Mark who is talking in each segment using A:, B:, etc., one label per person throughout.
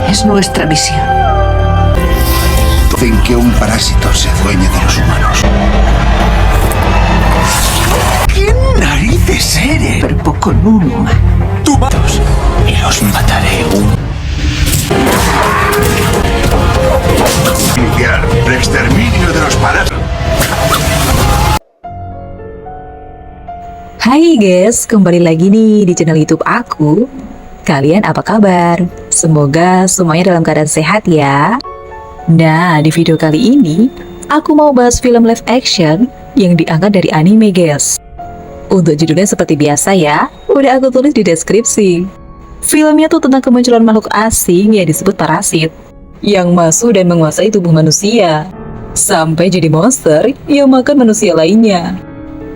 A: Es nuestra misión.
B: Hacen que un parásito se adueñe de los humanos. ¿Quién narices eres?
A: Pero poco numa.
B: Tú matos y los mataré. Iniciar el exterminio de los parásitos.
C: Hai guys, kembali lagi nih di channel YouTube aku. Kalian apa kabar? Semoga semuanya dalam keadaan sehat ya. Nah, di video kali ini aku mau bahas film live action yang diangkat dari anime guys. Untuk judulnya seperti biasa ya, udah aku tulis di deskripsi. Filmnya tuh tentang kemunculan makhluk asing yang disebut parasit, yang masuk dan menguasai tubuh manusia, sampai jadi monster yang makan manusia lainnya.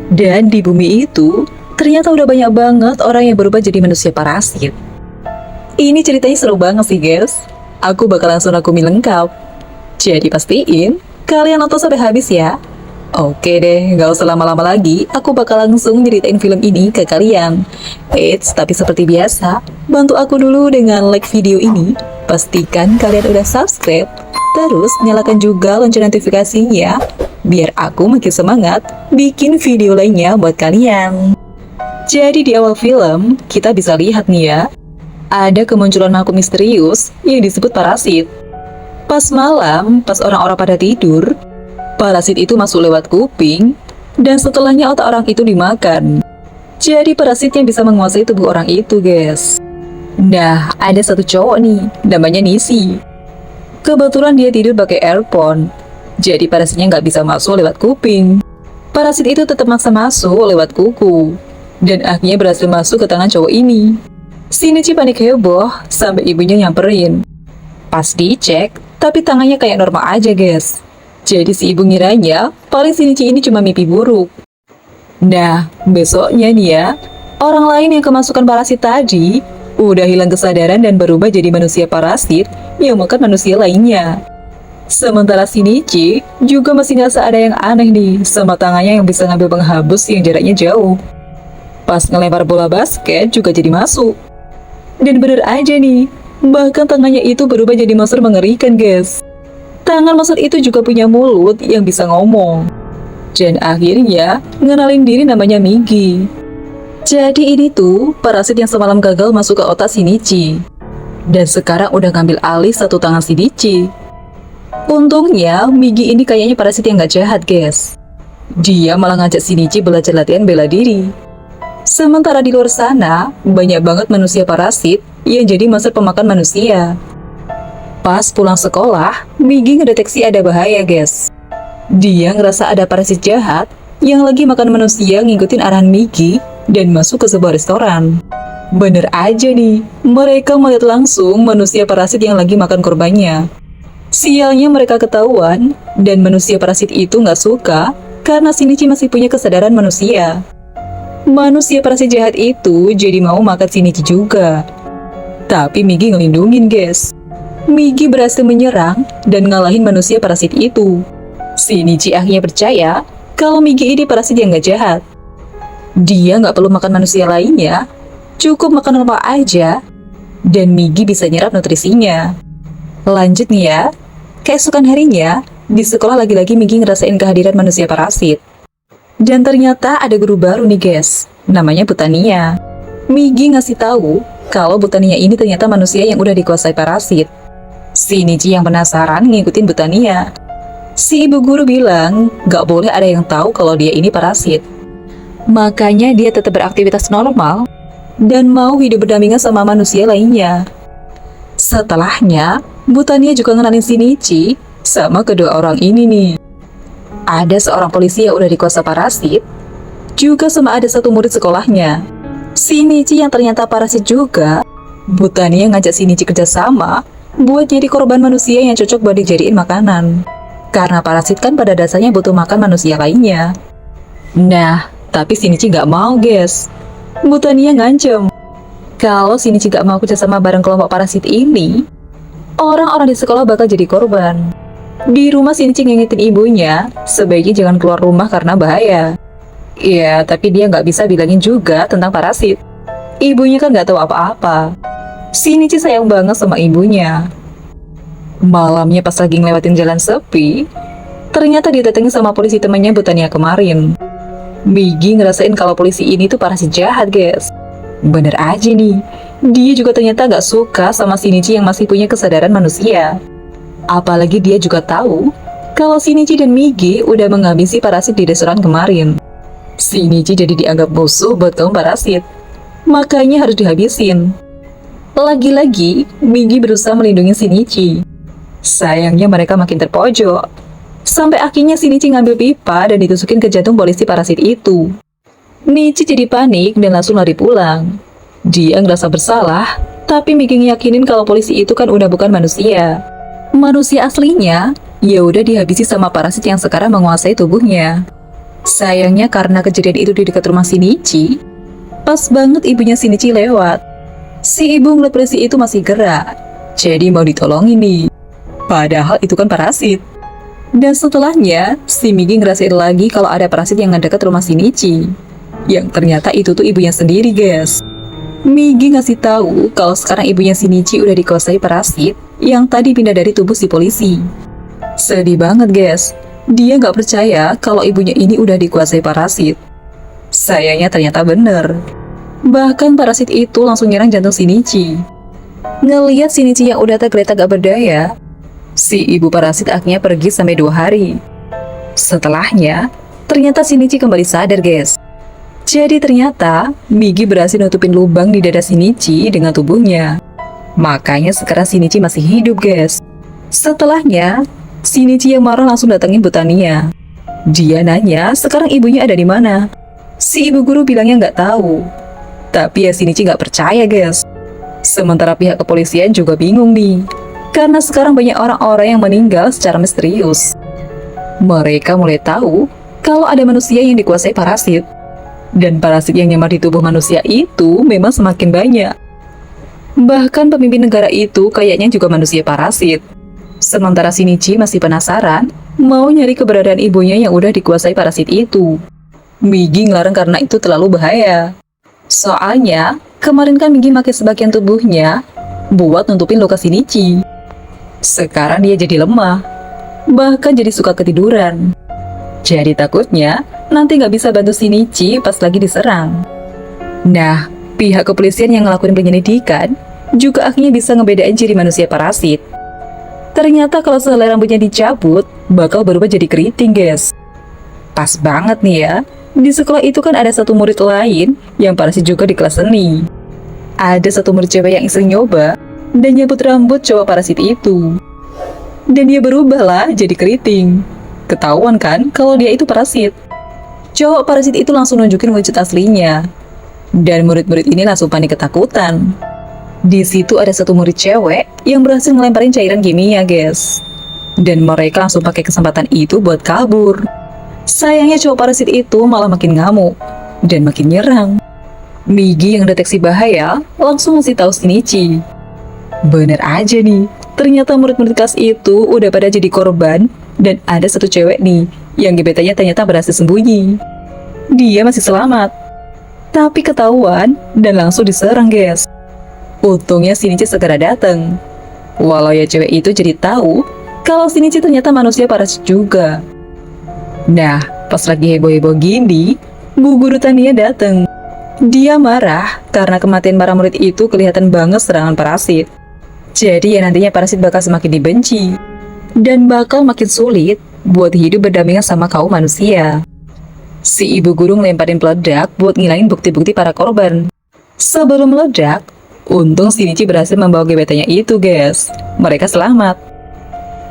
C: Dan di bumi itu, ternyata udah banyak banget orang yang berubah jadi manusia parasit. Ini ceritanya seru banget sih guys. Aku bakal langsung rakumi lengkap. Jadi pastiin, kalian nonton sampai habis ya. Oke deh, gak usah lama-lama lagi, aku bakal langsung nyeritain film ini ke kalian. Eits, tapi seperti biasa, bantu aku dulu dengan like video ini. Pastikan kalian udah subscribe. Terus nyalakan juga lonceng notifikasinya, biar aku makin semangat bikin video lainnya buat kalian. Jadi di awal film, kita bisa lihat nih ya, ada kemunculan makhluk misterius yang disebut parasit. Pas malam, pas orang-orang pada tidur, parasit itu masuk lewat kuping, dan setelahnya otak orang itu dimakan. Jadi parasit yang bisa menguasai tubuh orang itu guys. Nah, ada satu cowok nih, namanya Nishi. Kebetulan dia tidur pakai earphone, jadi parasitnya nggak bisa masuk lewat kuping. Parasit itu tetap maksa masuk lewat kuku, dan akhirnya berhasil masuk ke tangan cowok ini. Si Nishi panik heboh, sampai ibunya nyamperin. Pas dicek, tapi tangannya kayak normal aja guys. Jadi si ibu ngiranya, paling si Nishi ini cuma mimpi buruk. Nah, besoknya nih ya, orang lain yang kemasukan parasit tadi, udah hilang kesadaran dan berubah jadi manusia parasit yang makan manusia lainnya. Sementara si Nishi juga masih ngerasa ada yang aneh nih sama tangannya yang bisa ngambil penghabis yang jaraknya jauh. Pas ngelempar bola basket juga jadi masuk. Dan bener aja nih, bahkan tangannya itu berubah jadi monster mengerikan guys. Tangan monster itu juga punya mulut yang bisa ngomong. Dan akhirnya ngenalin diri namanya Migi. Jadi ini tuh parasit yang semalam gagal masuk ke otak si Nishi, dan sekarang udah ngambil alih satu tangan si Nishi. Untungnya Migi ini kayaknya parasit yang gak jahat guys. Dia malah ngajak si Nishi belajar latihan bela diri. Sementara di luar sana, banyak banget manusia parasit yang jadi monster pemakan manusia. Pas pulang sekolah, Migi ngedeteksi ada bahaya guys. Dia ngerasa ada parasit jahat yang lagi makan manusia ngikutin arahan Migi dan masuk ke sebuah restoran. Bener aja nih, mereka melihat langsung manusia parasit yang lagi makan korbannya. Sialnya mereka ketahuan, dan manusia parasit itu nggak suka karena si Nishi masih punya kesadaran manusia. Manusia parasit jahat itu jadi mau makan si Nishi juga. Tapi Migi ngelindungin guys. Migi berhasil menyerang dan ngalahin manusia parasit itu. Si Nishi akhirnya percaya kalau Migi ini parasit yang gak jahat. Dia nggak perlu makan manusia lainnya, cukup makan normal aja, dan Migi bisa nyerap nutrisinya. Lanjut nih ya, keesokan harinya, di sekolah lagi-lagi Migi ngerasain kehadiran manusia parasit. Dan ternyata ada guru baru nih guys, namanya Butania. Migi ngasih tahu kalau Butania ini ternyata manusia yang udah dikuasai parasit. Si Nishi yang penasaran ngikutin Butania. Si ibu guru bilang gak boleh ada yang tahu kalau dia ini parasit. Makanya dia tetap beraktivitas normal dan mau hidup berdampingan sama manusia lainnya. Setelahnya, Butania juga ngenalin si Nishi sama kedua orang ini nih. Ada seorang polisi yang udah dikuasa parasit, juga sama ada satu murid sekolahnya. Si Nishi yang ternyata parasit juga. Butania ngajak si Nishi kerjasama buat jadi korban manusia yang cocok buat dijadiin makanan. Karena parasit kan pada dasarnya butuh makan manusia lainnya. Nah, tapi si Nishi gak mau guys. Butania ngancem kalau si Nishi gak mau kerjasama bareng kelompok parasit ini, orang-orang di sekolah bakal jadi korban. Di rumah si Nishi ngingetin ibunya, sebaiknya jangan keluar rumah karena bahaya. Ya, tapi dia nggak bisa bilangin juga tentang parasit. Ibunya kan nggak tahu apa-apa. Si Nishi sayang banget sama ibunya. Malamnya pas lagi ngelewatin jalan sepi, ternyata didatangi sama polisi temannya Butania kemarin. Migi ngerasain kalau polisi ini tuh parasit jahat, guys. Bener aja nih, dia juga ternyata gak suka sama Shinichi yang masih punya kesadaran manusia. Apalagi dia juga tahu kalau Shinichi dan Migi udah menghabisi parasit di restoran kemarin. Shinichi jadi dianggap musuh buat kaum parasit, makanya harus dihabisin. Lagi-lagi, Migi berusaha melindungi Shinichi. Sayangnya mereka makin terpojok. Sampai akhirnya Shinichi ngambil pipa dan ditusukin ke jantung polisi parasit itu. Nichi jadi panik dan langsung lari pulang. Dia ngerasa bersalah, tapi Migi yakinin kalau polisi itu kan udah bukan manusia. Manusia aslinya, ya udah dihabisi sama parasit yang sekarang menguasai tubuhnya. Sayangnya karena kejadian itu di dekat rumah Shinichi, pas banget ibunya Shinichi lewat. Si ibu ngeliat polisi itu masih gerak, jadi mau ditolongin nih. Padahal itu kan parasit. Dan setelahnya, si Migi ngerasain lagi kalau ada parasit yang ngedekat rumah Shinichi. Yang ternyata itu tuh ibunya sendiri, guys. Migi ngasih tahu kalau sekarang ibunya Shinichi udah dikuasai parasit yang tadi pindah dari tubuh si polisi. Sedih banget, guys. Dia nggak percaya kalau ibunya ini udah dikuasai parasit. Sayangnya ternyata bener. Bahkan parasit itu langsung nyerang jantung Shinichi. Ngeliat Shinichi yang udah tergeletak gak berdaya, si ibu parasit akhirnya pergi sampai 2 hari. Setelahnya, ternyata Shinichi kembali sadar, guys. Jadi ternyata Migi berhasil nutupin lubang di dada Shinichi dengan tubuhnya. Makanya sekarang Shinichi masih hidup, guys. Setelahnya, Shinichi yang marah langsung datengin Butania. Dia nanya sekarang ibunya ada di mana. Si ibu guru bilangnya nggak tahu. Tapi ya Shinichi nggak percaya, guys. Sementara pihak kepolisian juga bingung nih. Karena sekarang banyak orang-orang yang meninggal secara misterius. Mereka mulai tahu kalau ada manusia yang dikuasai parasit. Dan parasit yang nyamar di tubuh manusia itu memang semakin banyak. Bahkan pemimpin negara itu kayaknya juga manusia parasit. Sementara Shinichi masih penasaran, mau nyari keberadaan ibunya yang udah dikuasai parasit itu. Migi ngelarang karena itu terlalu bahaya. Soalnya, kemarin kan Migi pakai sebagian tubuhnya buat nutupin luka Shinichi. Sekarang dia jadi lemah, bahkan jadi suka ketiduran. Jadi takutnya nanti nggak bisa bantu Shinichi pas lagi diserang. Nah, pihak kepolisian yang ngelakuin penyelidikan juga akhirnya bisa ngebedain ciri manusia parasit. Ternyata kalau sehelai rambutnya dicabut, bakal berubah jadi keriting, guys. Pas banget nih ya, di sekolah itu kan ada satu murid lain yang parasit juga di kelas seni. Ada satu murid cewek yang iseng nyoba dan nyabut rambut cowok parasit itu. Dan dia berubah lah jadi keriting. Ketahuan kan kalau dia itu parasit. Cowok parasit itu langsung nunjukin wujud aslinya. Dan murid-murid ini langsung panik ketakutan. Di situ ada satu murid cewek yang berhasil ngelemparin cairan kimia, guys. Dan mereka langsung pakai kesempatan itu buat kabur. Sayangnya cowok parasit itu malah makin ngamuk dan makin nyerang. Migi yang deteksi bahaya langsung ngasih tahu Shinichi. Bener aja nih, ternyata murid-murid kelas itu udah pada jadi korban. Dan ada satu cewek nih yang gebetannya ternyata berhasil sembunyi. Dia masih selamat, tapi ketahuan dan langsung diserang, guys. Untungnya Shinichi segera datang. Walau ya cewek itu jadi tahu kalau Shinichi ternyata manusia parasit juga. Nah, pas lagi heboh-heboh gini, Bu Guru Tania datang. Dia marah karena kematian para murid itu kelihatan banget serangan parasit. Jadi ya nantinya parasit bakal semakin dibenci dan bakal makin sulit buat hidup berdampingan sama kaum manusia. Si ibu guru ngelemparin peledak buat ngilangin bukti-bukti para korban. Sebelum meledak, untung Shinichi berhasil membawa gebetannya itu, guys. Mereka selamat.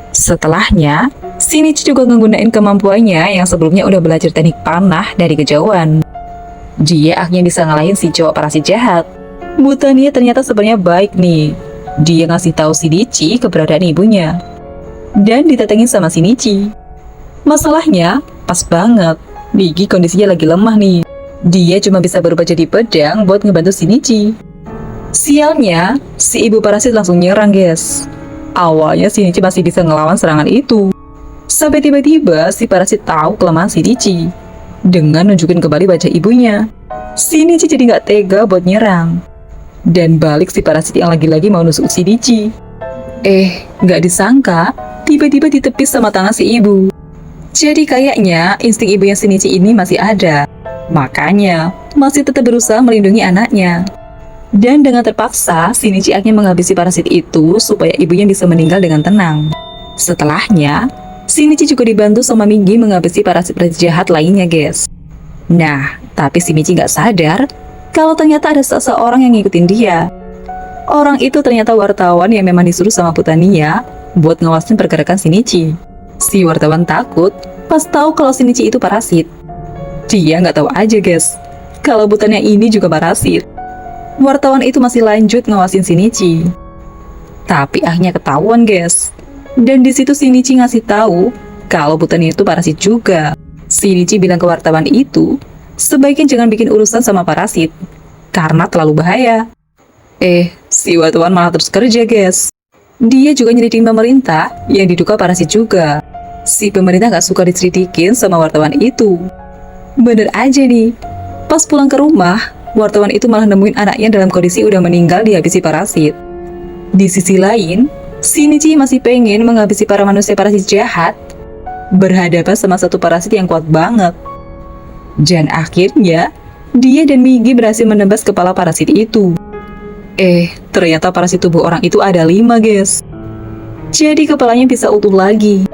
C: Setelahnya, Shinichi juga nggunain kemampuannya yang sebelumnya udah belajar teknik panah dari kejauhan. Dia akhirnya bisa ngalahin si cowok parasit jahat. Butania ternyata sebenarnya baik nih. Dia ngasih tahu Shinichi keberadaan ibunya. Dan ditetengin sama Shinichi. Masalahnya, pas banget. Migi kondisinya lagi lemah nih. Dia cuma bisa berubah jadi pedang buat ngebantu Shinichi. Sialnya, si ibu parasit langsung nyerang, guys. Awalnya Shinichi masih bisa ngelawan serangan itu. Sampai tiba-tiba si parasit tahu kelemahan Shinichi. Dengan nunjukin kembali wajah ibunya. Shinichi jadi gak tega buat nyerang. Dan balik si parasit yang lagi-lagi mau nusuk Shinichi. Nggak disangka, tiba-tiba ditepis sama tangan si ibu. Jadi kayaknya insting ibunya Shinichi ini masih ada. Makanya, masih tetap berusaha melindungi anaknya. Dan dengan terpaksa, Shinichi akhirnya menghabisi parasit itu supaya ibunya bisa meninggal dengan tenang. Setelahnya, Shinichi juga dibantu sama Migi menghabisi parasit-parasit jahat lainnya, guys. Nah, tapi si Michi nggak sadar kalau ternyata ada seseorang yang ngikutin dia. Orang itu ternyata wartawan yang memang disuruh sama Butania buat ngawasin pergerakan Shinichi. Si wartawan takut pas tahu kalau Shinichi itu parasit. Dia nggak tahu aja, guys, kalau Butania ini juga parasit. Wartawan itu masih lanjut ngawasin Shinichi. Tapi akhirnya ketahuan, guys. Dan di situ Shinichi ngasih tahu kalau Butania itu parasit juga. Shinichi bilang ke wartawan itu, sebaiknya jangan bikin urusan sama parasit, karena terlalu bahaya. Si wartawan malah terus kerja, guys. Dia juga nyelidikin pemerintah yang diduga parasit juga. Si pemerintah gak suka diselidikin sama wartawan itu. Bener aja nih, pas pulang ke rumah, wartawan itu malah nemuin anaknya dalam kondisi udah meninggal dihabisi parasit. Di sisi lain, Shinichi masih pengen menghabisi para manusia parasit jahat, berhadapan sama satu parasit yang kuat banget. Dan akhirnya, dia dan Migi berhasil menebas kepala parasit itu. Ternyata parasit tubuh orang itu ada 5, guys. Jadi kepalanya bisa utuh lagi.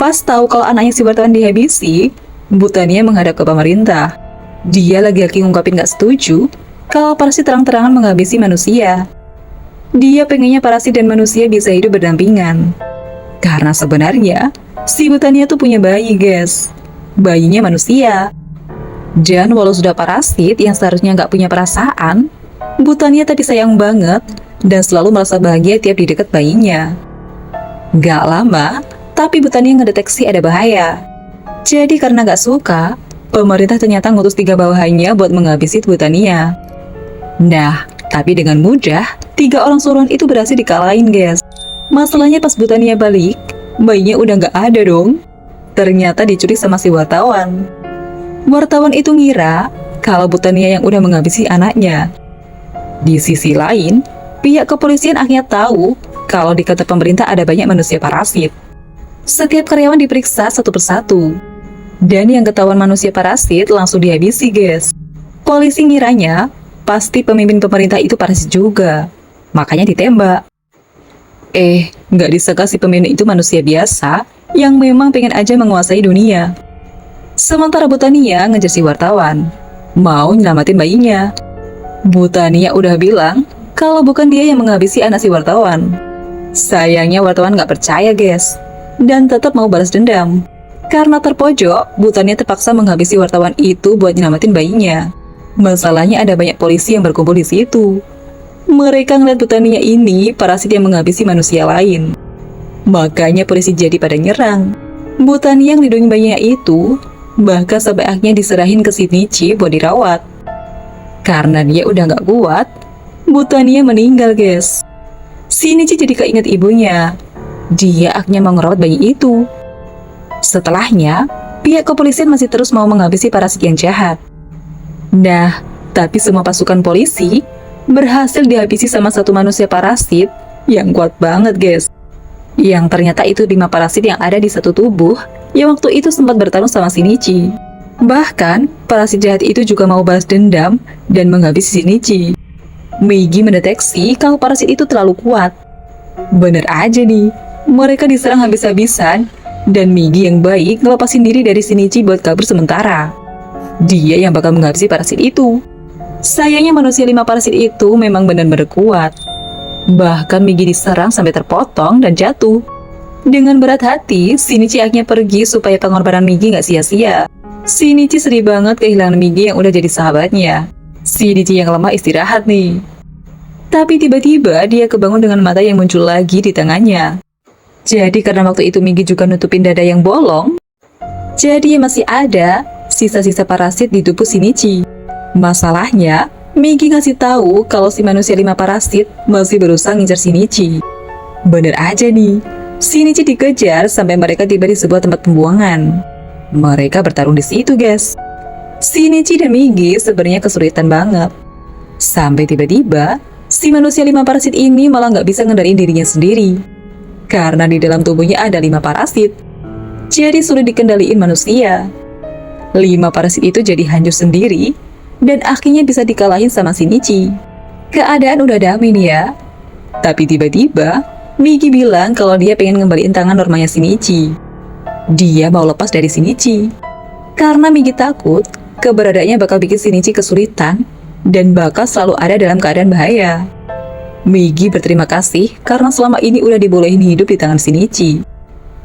C: Pas tahu kalau anaknya si wartawan dihabisi, Butania menghadap ke pemerintah. Dia lagi-lagi ngungkapin gak setuju kalau parasit terang-terangan menghabisi manusia. Dia pengennya parasit dan manusia bisa hidup berdampingan. Karena sebenarnya, si Butania tuh punya bayi, guys. Bayinya manusia. Dan walau sudah parasit yang seharusnya gak punya perasaan, Butania tapi sayang banget dan selalu merasa bahagia tiap di dekat bayinya. Gak lama, tapi Butania ngedeteksi ada bahaya. Jadi karena gak suka, pemerintah ternyata ngutus 3 bawahannya buat menghabisi Butania. Nah, tapi dengan mudah, 3 orang suruhan itu berhasil dikalahin, guys. Masalahnya pas Butania balik, bayinya udah gak ada dong. Ternyata dicuri sama si wartawan. Wartawan itu ngira kalau Butania yang udah menghabisi anaknya. Di sisi lain, pihak kepolisian akhirnya tahu kalau di kantor pemerintah ada banyak manusia parasit. Setiap karyawan diperiksa satu persatu. Dan yang ketahuan manusia parasit langsung dihabisi, guys. Polisi ngiranya pasti pemimpin pemerintah itu parasit juga. Makanya ditembak. Nggak disangka si pemimpin itu manusia biasa yang memang pengen aja menguasai dunia. Sementara Butania ngejar si wartawan, mau nyelamatin bayinya. Butania udah bilang kalau bukan dia yang menghabisi anak si wartawan. Sayangnya wartawan gak percaya, guys, dan tetap mau balas dendam. Karena terpojok, Butania terpaksa menghabisi wartawan itu buat nyelamatin bayinya. Masalahnya ada banyak polisi yang berkumpul di situ. Mereka ngeliat Butania ini parasit yang menghabisi manusia lain. Makanya polisi jadi pada nyerang. Butania yang lindungi bayinya itu bahkan sampai akhirnya diserahin ke Shinichi buat dirawat. Karena dia udah gak kuat, Butania meninggal, guys. Shinichi jadi keinget ibunya. Dia akhirnya mau ngerawat bayi itu. Setelahnya, pihak kepolisian masih terus mau menghabisi parasit yang jahat. Nah, tapi semua pasukan polisi berhasil dihabisi sama satu manusia parasit yang kuat banget, guys. Yang ternyata itu 5 parasit yang ada di satu tubuh yang waktu itu sempat bertarung sama Shinichi. Bahkan, parasit jahat itu juga mau balas dendam dan menghabisi Shinichi. Migi mendeteksi kalau parasit itu terlalu kuat. Bener aja nih, mereka diserang habis-habisan dan Migi yang baik ngelepasin diri dari Shinichi buat kabur sementara. Dia yang bakal menghabisi parasit itu. Sayangnya manusia 5 parasit itu memang benar-benar kuat. Bahkan Migi diserang sampai terpotong dan jatuh. Dengan berat hati, Shinichi akhirnya pergi supaya pengorbanan Migi gak sia-sia. Shinichi sedih banget kehilangan Migi yang udah jadi sahabatnya. Shinichi yang lemah istirahat nih. Tapi tiba-tiba dia kebangun dengan mata yang muncul lagi di tangannya. Jadi karena waktu itu Migi juga nutupin dada yang bolong, jadi masih ada sisa-sisa parasit di tubuh Shinichi. Masalahnya, Migi ngasih tahu kalau si manusia 5 parasit masih berusaha ngincar Shinichi. Bener aja nih, Shinichi dikejar sampai mereka tiba di sebuah tempat pembuangan. Mereka bertarung di situ, guys. Shinichi dan Migi sebenarnya kesulitan banget. Sampai tiba-tiba si manusia 5 parasit ini malah nggak bisa ngendaliin dirinya sendiri. Karena di dalam tubuhnya ada 5 parasit. Jadi sulit dikendaliin manusia. 5 parasit itu jadi hancur sendiri, dan akhirnya bisa dikalahin sama Shinichi. Keadaan udah damai nih ya. Tapi tiba-tiba, Migi bilang kalau dia pengen ngembaliin tangan normanya Shinichi. Dia mau lepas dari Shinichi. Karena Migi takut, keberadaannya bakal bikin Shinichi kesulitan, dan bakal selalu ada dalam keadaan bahaya. Migi berterima kasih karena selama ini udah dibolehin hidup di tangan Shinichi.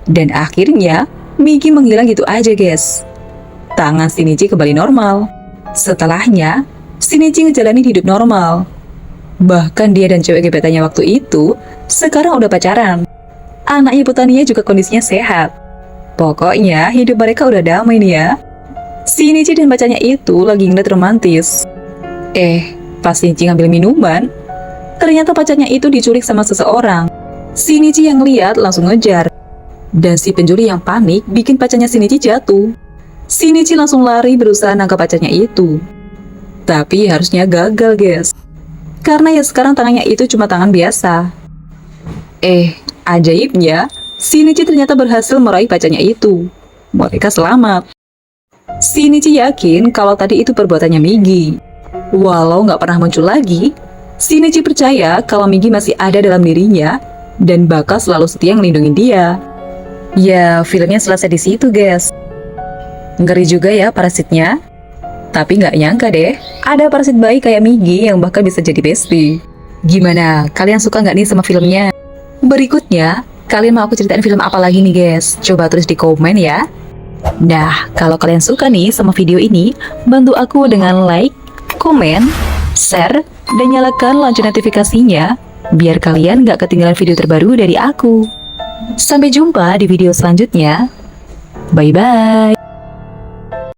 C: Dan akhirnya, Migi menghilang gitu aja guys. Tangan Shinichi kembali normal. Setelahnya, Shinichi ngejalanin hidup normal. Bahkan dia dan cewek gebetannya waktu itu, sekarang udah pacaran. Anak ibu Tania juga kondisinya sehat. Pokoknya, hidup mereka udah damai nih ya. Shinichi dan pacarnya itu lagi ngeliat romantis. Pas Shinichi ngambil minuman, ternyata pacarnya itu diculik sama seseorang. Shinichi yang lihat langsung ngejar. Dan si pencuri yang panik bikin pacarnya Shinichi jatuh. Shinichi langsung lari berusaha nangkap pacarnya itu. Tapi harusnya gagal guys. Karena ya sekarang tangannya itu cuma tangan biasa. Ajaibnya, Shinichi ternyata berhasil meraih pacarnya itu. Mereka selamat. Shinichi yakin kalau tadi itu perbuatannya Migi. Walau nggak pernah muncul lagi, Shinichi percaya kalau Migi masih ada dalam dirinya dan bakal selalu setia ngelindungin dia. Ya, filmnya selesai di situ, guys. Ngeri juga ya parasitnya. Tapi nggak nyangka deh, ada parasit baik kayak Migi yang bahkan bisa jadi bestie. Gimana? Kalian suka nggak nih sama filmnya? Berikutnya, kalian mau aku ceritain film apa lagi nih, guys? Coba tulis di komen ya. Nah, kalau kalian suka nih sama video ini, bantu aku dengan like, komen, share, dan nyalakan lonceng notifikasinya biar kalian gak ketinggalan video terbaru dari aku. Sampai jumpa di video selanjutnya. Bye-bye.